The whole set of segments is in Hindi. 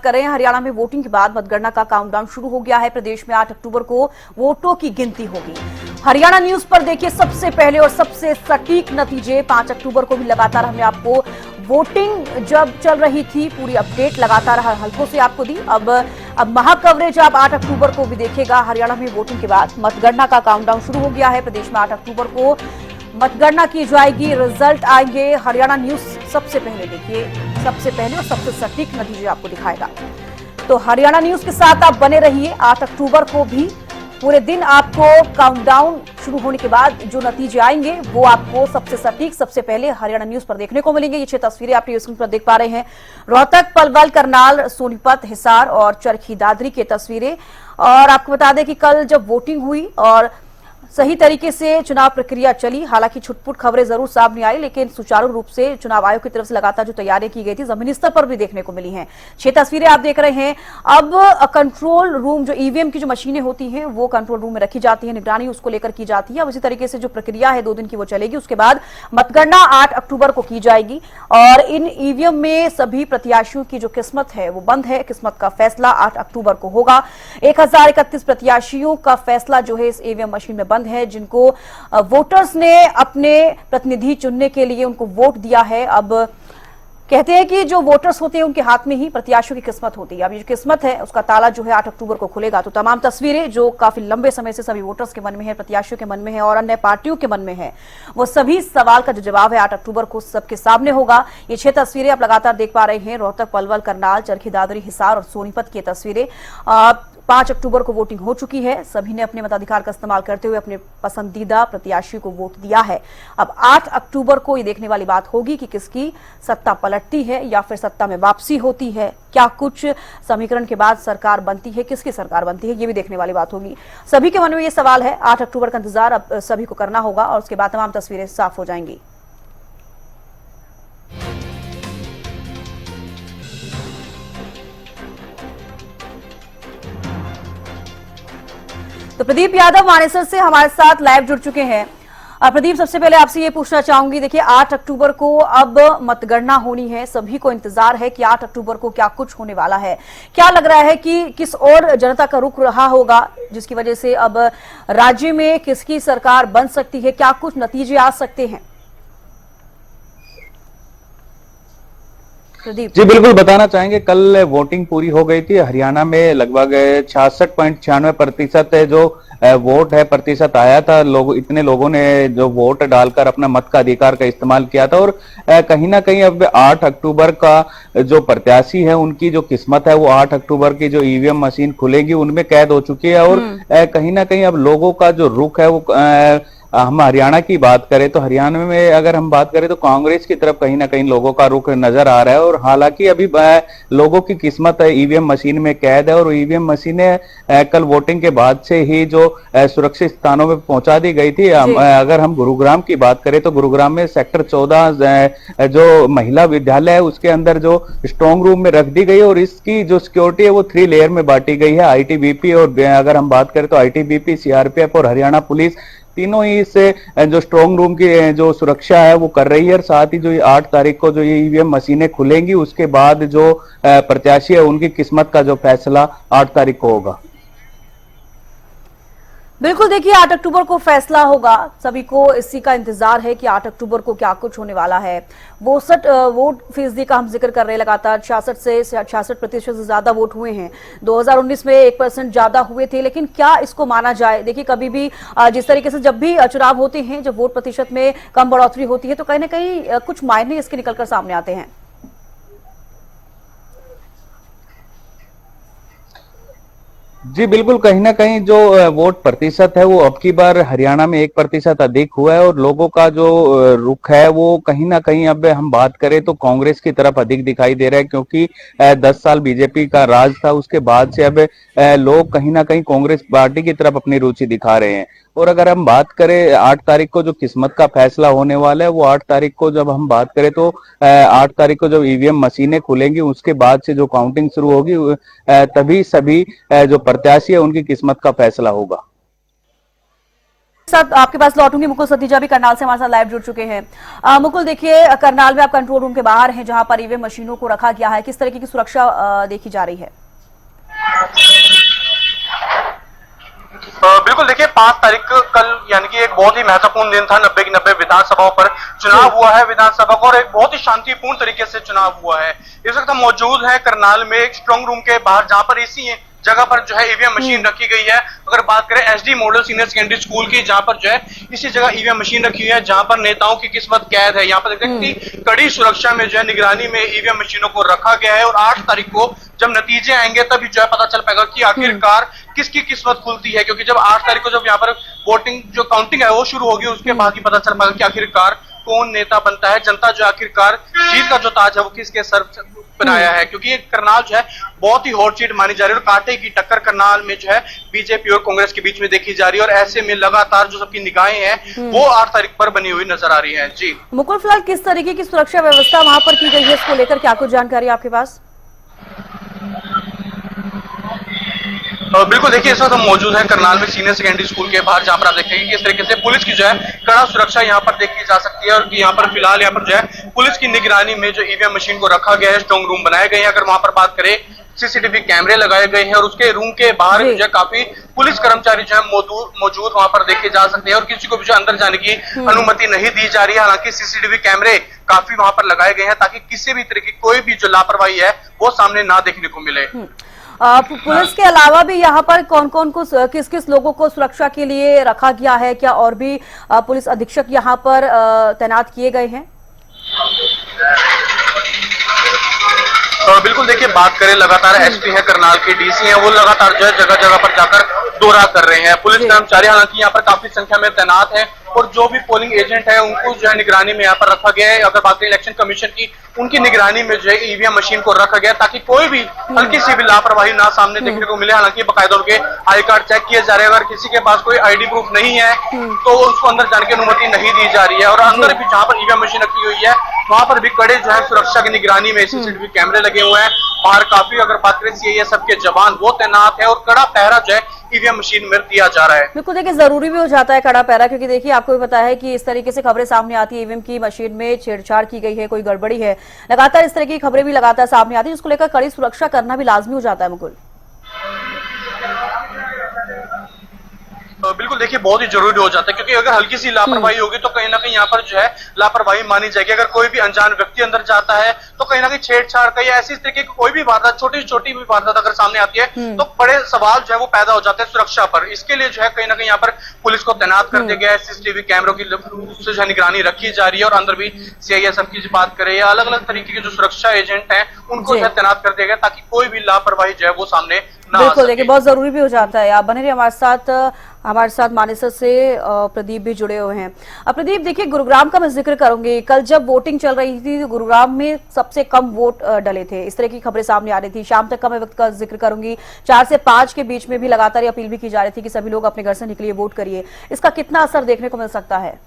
कर रहे हैं। हरियाणा में वोटिंग के बाद मतगणना का काउंटडाउन शुरू हो गया है। प्रदेश में 8 अक्टूबर को वोटों की गिनती होगी। हरियाणा न्यूज पर देखिए सबसे पहले और सबसे सटीक नतीजे। 5 अक्टूबर को भी लगातार हमने आपको वोटिंग जब चल रही थी पूरी अपडेट लगातार हर हलकों से आपको दी। अब महा कवरेज आप 8 अक्टूबर को भी देखिएगा। हरियाणा में वोटिंग के बाद मतगणना का काउंटडाउन शुरू हो गया है। प्रदेश में 8 अक्टूबर को मतगणना की जाएगी, रिजल्ट आएंगे। हरियाणा न्यूज सबसे पहले देखिए, सबसे पहले और सबसे सटीक नतीजे आपको दिखाएगा। तो हरियाणा न्यूज के साथ आप बने रहिए। 8 अक्टूबर को भी पूरे दिन आपको काउंटडाउन शुरू होने के बाद जो नतीजे आएंगे वो आपको सबसे सटीक सबसे पहले हरियाणा न्यूज पर देखने को मिलेंगे। ये 6 तस्वीरें आप टीवी स्क्रीन पर देख पा रहे हैं। रोहतक, पलवल, करनाल, सोनीपत, हिसार और चरखी दादरी की तस्वीरें। और आपको बता दें कि कल जब वोटिंग हुई और सही तरीके से चुनाव प्रक्रिया चली, हालांकि छुटपुट खबरें जरूर सामने आई, लेकिन सुचारू रूप से चुनाव आयोग की तरफ से लगातार जो तैयारियां की गई थी जमीनी स्तर पर भी देखने को मिली हैं। 6 तस्वीरें आप देख रहे हैं। अब कंट्रोल रूम, जो ईवीएम की जो मशीनें होती हैं वो कंट्रोल रूम में रखी जाती है, निगरानी उसको लेकर की जाती है। अब इसी तरीके से जो प्रक्रिया है 2 दिन की वो चलेगी। उसके बाद मतगणना 8 अक्टूबर को की जाएगी और इन ईवीएम में सभी प्रत्याशियों की जो किस्मत है वो बंद है। किस्मत का फैसला 8 अक्टूबर को होगा। 1031 प्रत्याशियों का फैसला जो है इस ईवीएम मशीन में है, जिनको वोटर्स ने अपने प्रतिनिधि चुनने के लिए उनको वोट दिया है। अब कहते हैं कि जो वोटर्स होते हैं उनके हाथ में ही प्रत्याशियों की किस्मत होती है। अब ये जो किस्मत है उसका ताला जो है 8 अक्टूबर को खुलेगा। तो तमाम तस्वीरें जो काफी लंबे समय से सभी वोटर्स के मन में है, प्रत्याशियों के मन में है और अन्य पार्टियों के मन में है, वो सभी सवाल का जो जवाब है 8 अक्टूबर को सबके सामने होगा। ये 6 तस्वीरें आप लगातार देख पा रहे हैं। रोहतक, पलवल, करनाल, चरखी दादरी, हिसार और सोनीपत की तस्वीरें। 5 अक्टूबर को वोटिंग हो चुकी है। सभी ने अपने मताधिकार का इस्तेमाल करते हुए अपने पसंदीदा प्रत्याशी को वोट दिया है। अब 8 अक्टूबर को ये देखने वाली बात होगी कि किसकी सत्ता पलटती है या फिर सत्ता में वापसी होती है। क्या कुछ समीकरण के बाद सरकार बनती है, किसकी सरकार बनती है, ये भी देखने वाली बात होगी। सभी के मन में ये सवाल है। 8 अक्टूबर का इंतजार अब सभी को करना होगा और उसके बाद तमाम तस्वीरें साफ हो जाएंगी। तो प्रदीप यादव मानेसर से हमारे साथ लाइव जुड़ चुके हैं। प्रदीप, सबसे पहले आपसे ये पूछना चाहूंगी, देखिए 8 अक्टूबर को अब मतगणना होनी है। सभी को इंतजार है कि 8 अक्टूबर को क्या कुछ होने वाला है। क्या लग रहा है कि किस और जनता का रुख रहा होगा जिसकी वजह से अब राज्य में किसकी सरकार बन सकती है, क्या कुछ नतीजे आ सकते हैं? जी बिल्कुल, बताना चाहेंगे कल वोटिंग पूरी हो गई थी। हरियाणा में लगभग 66.96% जो वोट है प्रतिशत आया था। इतने लोगों ने जो वोट डालकर अपना मत का अधिकार का इस्तेमाल किया था और कहीं ना कहीं अब 8 अक्टूबर का जो प्रत्याशी है उनकी जो किस्मत है वो 8 अक्टूबर की जो ईवीएम मशीन खुलेगी उनमें कैद हो चुकी है। और कहीं ना कहीं अब लोगों का जो रुख है वो हम हरियाणा की बात करें तो हरियाणा में अगर हम बात करें तो कांग्रेस की तरफ कहीं ना कहीं लोगों का रुख नजर आ रहा है। और हालांकि अभी लोगों की किस्मत है ईवीएम मशीन में कैद है और ईवीएम मशीनें कल वोटिंग के बाद से ही जो सुरक्षित स्थानों में पहुंचा दी गई थी। अगर हम गुरुग्राम की बात करें तो गुरुग्राम में सेक्टर 14 जो महिला विद्यालय है उसके अंदर जो स्ट्रॉन्ग रूम में रख दी गई और इसकी जो सिक्योरिटी है वो 3 लेयर में बांटी गई है। आईटीबीपी और अगर हम बात करें तो आईटीबीपी, सीआरपीएफ और हरियाणा पुलिस तीनों ही इस जो स्ट्रॉन्ग रूम की जो सुरक्षा है वो कर रही है। और साथ ही जो 8 तारीख को जो ये ईवीएम मशीनें खुलेंगी उसके बाद जो प्रत्याशी है उनकी किस्मत का जो फैसला 8 तारीख को होगा। बिल्कुल, देखिए 8 अक्टूबर को फैसला होगा। सभी को इसी का इंतजार है कि 8 अक्टूबर को क्या कुछ होने वाला है। 62 वोट फीसदी का हम जिक्र कर रहे हैं लगातार। 66% से ज्यादा वोट हुए हैं। 2019 में 1% ज्यादा हुए थे। लेकिन क्या इसको माना जाए? देखिए कभी भी जिस तरीके से जब भी चुनाव होते हैं, जब वोट प्रतिशत में कम बढ़ोतरी होती है तो कहीं ना कहीं कुछ मायने इसके निकलकर सामने आते हैं। जी बिल्कुल, कहीं ना कहीं जो वोट प्रतिशत है वो अब की बार हरियाणा में 1% अधिक हुआ है और लोगों का जो रुख है वो कहीं ना कहीं अब हम बात करें तो कांग्रेस की तरफ अधिक दिखाई दे रहा है। क्योंकि 10 साल बीजेपी का राज था, उसके बाद से अब लोग कहीं ना कहीं कांग्रेस पार्टी की तरफ अपनी रुचि दिखा रहे हैं। और अगर हम बात करें 8 तारीख को जो किस्मत का फैसला होने वाला है वो 8 तारीख को जब हम बात करें तो 8 तारीख को जब ईवीएम मशीनें खुलेंगी उसके बाद से जो काउंटिंग शुरू होगी तभी सभी जो प्रत्याशी है उनकी किस्मत का फैसला होगा। साथ आपके पास लौटूंगी। मुकुल सतीजा भी करनाल से हमारे साथ लाइव जुड़ चुके हैं। मुकुल, देखिए करनाल में आप कंट्रोल रूम के बाहर हैं जहां पर ईवीएम मशीनों को रखा गया है, किस तरीके की सुरक्षा देखी जा रही है? बिल्कुल, देखिए 5 तारीख कल यानी कि एक बहुत ही महत्वपूर्ण दिन था। 90 की 90 विधानसभाओं पर चुनाव हुआ है विधानसभा का, और एक बहुत ही शांतिपूर्ण तरीके से चुनाव हुआ है। इस वक्त हम मौजूद हैं करनाल में एक स्ट्रांग रूम के बाहर, जहां पर इसी जगह पर जो है ईवीएम मशीन रखी गई है। अगर बात करें SD model senior secondary school की, जहां पर जो है इसी जगह ईवीएम मशीन रखी हुई है, जहां पर नेताओं की किस्मत कैद है। यहाँ पर देखते हैं कि कड़ी सुरक्षा में जो है निगरानी में ईवीएम मशीनों को रखा गया है, और 8 तारीख को जब नतीजे आएंगे तभी जो है पता चल पाएगा कि आखिरकार किसकी किस्मत खुलती है। क्योंकि जब 8 तारीख को जब यहाँ पर वोटिंग जो काउंटिंग है वो शुरू होगी, उसके बाद ही पता चल पाएगा कि आखिरकार कौन नेता बनता है। जनता जो आखिरकार जीत का जो ताज है वो किसके सर बनाया है। क्योंकि ये करनाल जो है बहुत ही हॉट सीट मानी जा रही है, और कांटे की टक्कर करनाल में जो है बीजेपी और कांग्रेस के बीच में देखी जा रही है। और ऐसे में लगातार जो सबकी निगाहें हैं वो 8 तारीख पर बनी हुई नजर आ रही है। जी मुकुल, फिलहाल किस तरीके की सुरक्षा व्यवस्था वहां पर की गई है, इसको लेकर क्या कुछ जानकारी आपके पास? बिल्कुल, देखिए इस वक्त हम मौजूद हैं करनाल में सीनियर सेकेंडरी स्कूल के बाहर, जहां पर आप देखेंगे कि किस तरीके से पुलिस की जो है कड़ा सुरक्षा यहाँ पर देखी जा सकती है। और यहाँ पर फिलहाल यहाँ पर जो है पुलिस की निगरानी में जो ईवीएम मशीन को रखा गया है, स्ट्रांग रूम बनाए गए हैं। अगर वहां पर बात करें, सीसीटीवी कैमरे लगाए गए हैं, और उसके रूम के बाहर जो है काफी पुलिस कर्मचारी जो है मौजूद वहां पर देखे जा सकते हैं, और किसी को भी जो अंदर जाने की अनुमति नहीं दी जा रही है। हालांकि सीसीटीवी कैमरे काफी वहां पर लगाए गए हैं, ताकि किसी भी तरह की कोई भी जो लापरवाही है वो सामने ना देखने को मिले। पुलिस के अलावा भी यहाँ पर कौन कौन को, किस किस लोगों को सुरक्षा के लिए रखा गया है? क्या और भी पुलिस अधीक्षक यहाँ पर तैनात किए गए हैं? बिल्कुल, देखिए बात करें, लगातार एसपी है करनाल के, डीसी हैं, वो लगातार जो है जगह जगह पर जाकर दौरा कर रहे हैं। पुलिस कर्मचारी हालांकि यहाँ पर काफी संख्या में तैनात हैं, और जो भी पोलिंग एजेंट है उनको जो है निगरानी में यहाँ पर रखा गया है। अगर बात करें इलेक्शन कमीशन की, उनकी निगरानी में जो है ईवीएम मशीन को रखा गया, ताकि कोई भी हल्की सी भी लापरवाही ना सामने देखने को मिले। हालांकि बाकायदा उनके आई कार्ड चेक किए जा रहे हैं। अगर किसी के पास कोई आईडी प्रूफ नहीं है तो उसको अंदर जाने की अनुमति नहीं दी जा रही है। और अंदर भी जहां पर ईवीएम मशीन रखी हुई है वहां पर भी कड़े जो है सुरक्षा की निगरानी में सीसीटीवी कैमरे लगे हुए हैं। बाहर काफी, अगर बात करें सीआईएसएफ के जवान वो तैनात है, और कड़ा पहरा जो है ईवीएम मशीन में दिया जा रहा है। बिल्कुल, देखिए जरूरी भी हो जाता है कड़ा पहरा, क्योंकि देखिए आपको भी पता है कि इस तरीके से खबरें सामने आती है, ईवीएम की मशीन में छेड़छाड़ की गई है, कोई गड़बड़ी है, लगातार इस तरह की खबरें भी लगातार सामने आती है, जिसको लेकर कड़ी सुरक्षा करना भी लाजमी हो जाता है। मुकुल, बिल्कुल, देखिए बहुत ही जरूरी हो जाता है, क्योंकि अगर हल्की सी लापरवाही होगी तो कहीं ना कहीं यहाँ पर जो है लापरवाही मानी जाएगी। अगर कोई भी अनजान व्यक्ति अंदर जाता है तो कहीं ना कहीं छेड़छाड़ का या ऐसी तरीके की कोई भी वारदात, छोटी छोटी भी वारदात अगर सामने आती है तो बड़े सवाल जो है वो पैदा हो जाते हैं सुरक्षा पर। इसके लिए जो है कहीं ना कहीं यहाँ पर पुलिस को तैनात कर दिया गया है, सीसीटीवी कैमरों की उससे जो है निगरानी रखी जा रही है, और अंदर भी सीआईएसएफ की बात करें या अलग अलग तरीके के जो सुरक्षा एजेंट है उनको जो है तैनात कर दिया गया, ताकि कोई भी लापरवाही जो है वो सामने ना। बिल्कुल, देखिए बहुत जरूरी भी हो जाता है। आप बने रहिए हमारे साथ मानेसर से प्रदीप भी जुड़े हुए हैं। प्रदीप, देखिए गुरुग्राम का मैं जिक्र करूंगी, कल जब वोटिंग चल रही थी तो गुरुग्राम में सबसे कम वोट डले थे, इस तरह की खबरें सामने आ रही थी। शाम तक का मैं वक्त का जिक्र करूंगी, 4 से 5 के बीच में भी लगातार अपील भी की जा रही थी कि सभी लोग अपने घर से निकलिए, वोट करिए। इसका कितना असर देखने को मिल सकता है?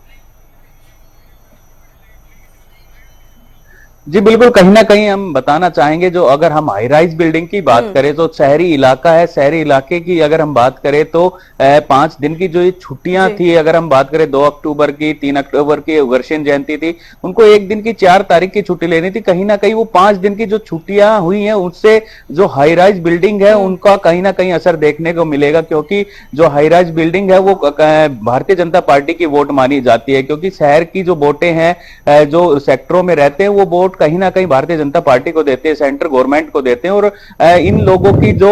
जी बिल्कुल, कहीं ना कहीं हम बताना चाहेंगे, जो अगर हम हाई राइज बिल्डिंग की बात करें तो शहरी इलाका है, शहरी इलाके की अगर हम बात करें तो 5 दिन की जो ये छुट्टियां थी, अगर हम बात करें 2 अक्टूबर की, 3 अक्टूबर की वर्षियन जयंती थी, उनको 1 दिन की 4 तारीख की छुट्टी लेनी थी। कहीं ना कहीं वो 5 दिन की जो छुट्टियां हुई हैं उससे जो हाई राइज बिल्डिंग है उनका कहीं ना कहीं असर देखने को मिलेगा, क्योंकि जो हाई राइज बिल्डिंग है वो भारतीय जनता पार्टी की वोट मानी जाती है। क्योंकि शहर की जो वोटें हैं, जो सेक्टरों में रहते हैं, वो वोट कहीं ना कहीं भारतीय जनता पार्टी को देते हैं, सेंट्रल गवर्नमेंट को देते हैं, और इन लोगों की जो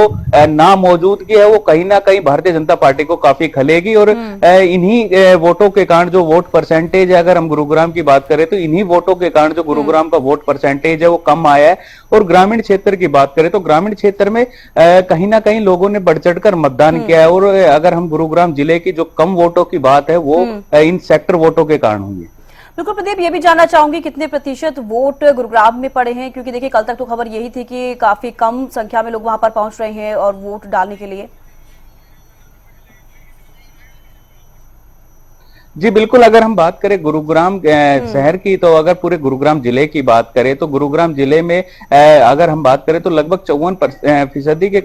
नामौजूदगी है वो कहीं ना कहीं भारतीय जनता पार्टी को काफी खलेगी। और इन्हीं वोटों के कारण जो वोट परसेंटेज है, अगर हम गुरुग्राम की बात करें तो इन्हीं वोटों के कारण जो गुरुग्राम का वोट परसेंटेज है वो कम आया है। और ग्रामीण क्षेत्र की बात करें तो ग्रामीण क्षेत्र में कहीं ना कहीं लोगों ने बढ़ चढ़कर मतदान किया है। और अगर हम गुरुग्राम जिले की जो कम वोटों की बात है वो इन सेक्टर वोटों के कारण हुई है। बिल्कुल प्रदीप, ये भी जानना चाहूंगी कितने प्रतिशत वोट गुरुग्राम में पड़े हैं, क्योंकि देखिए कल तक तो खबर यही थी कि काफी कम संख्या में लोग वहां पर पहुंच रहे हैं और वोट डालने के लिए। जी बिल्कुल, अगर हम बात करें गुरुग्राम शहर की, तो अगर पूरे गुरुग्राम जिले की बात करें तो गुरुग्राम जिले में अगर हम बात करें तो लगभग 54% के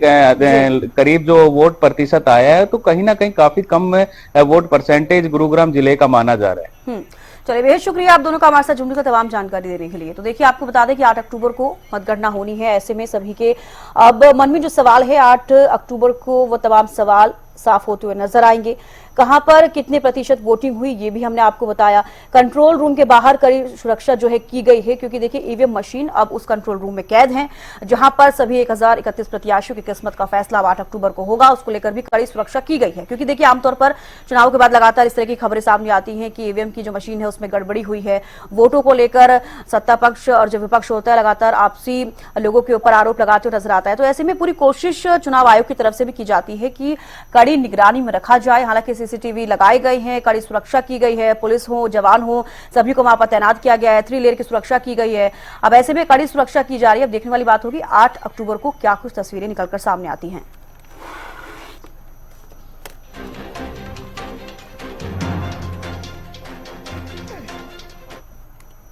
करीब जो वोट प्रतिशत आया है, तो कहीं ना कहीं काफी कम वोट परसेंटेज गुरुग्राम जिले का माना जा रहा है। चलिए, बेहद शुक्रिया आप दोनों का हमारे साथ जुड़ने का, तमाम जानकारी देने के लिए। तो देखिए, आपको बता दें कि 8 अक्टूबर को मतगणना होनी है। ऐसे में सभी के अब मन में जो सवाल है, 8 अक्टूबर को वो तमाम सवाल साफ होते हुए नजर आएंगे। कहां पर कितने प्रतिशत वोटिंग हुई, ये भी हमने आपको बताया। कंट्रोल रूम के बाहर कड़ी सुरक्षा जो है की गई है, क्योंकि देखिए ईवीएम मशीन अब उस कंट्रोल रूम में कैद हैं, जहां पर सभी 1031 प्रत्याशियों की किस्मत का फैसला 8 अक्टूबर को होगा। उसको लेकर भी कड़ी सुरक्षा की गई है, क्योंकि देखिए आमतौर पर चुनाव के बाद लगातार इस तरह की खबरें सामने आती हैं कि ईवीएम की जो मशीन है उसमें गड़बड़ी हुई है। वोटों को लेकर सत्ता पक्ष और जो विपक्ष होता है लगातार आपसी लोगों के ऊपर आरोप लगाते हुए नजर आता है। तो ऐसे में पूरी कोशिश चुनाव आयोग की तरफ से भी की जाती है कि कड़ी निगरानी में रखा जाए। हालांकि सीसीटीवी लगाए गए हैं, कड़ी सुरक्षा की गई है, पुलिस हो जवान हो सभी को वहां पर तैनात किया गया है, 3 लेयर की सुरक्षा की गई है। अब ऐसे में कड़ी सुरक्षा की जा रही है। अब देखने वाली बात होगी 8 अक्टूबर को क्या कुछ तस्वीरें निकलकर सामने आती हैं।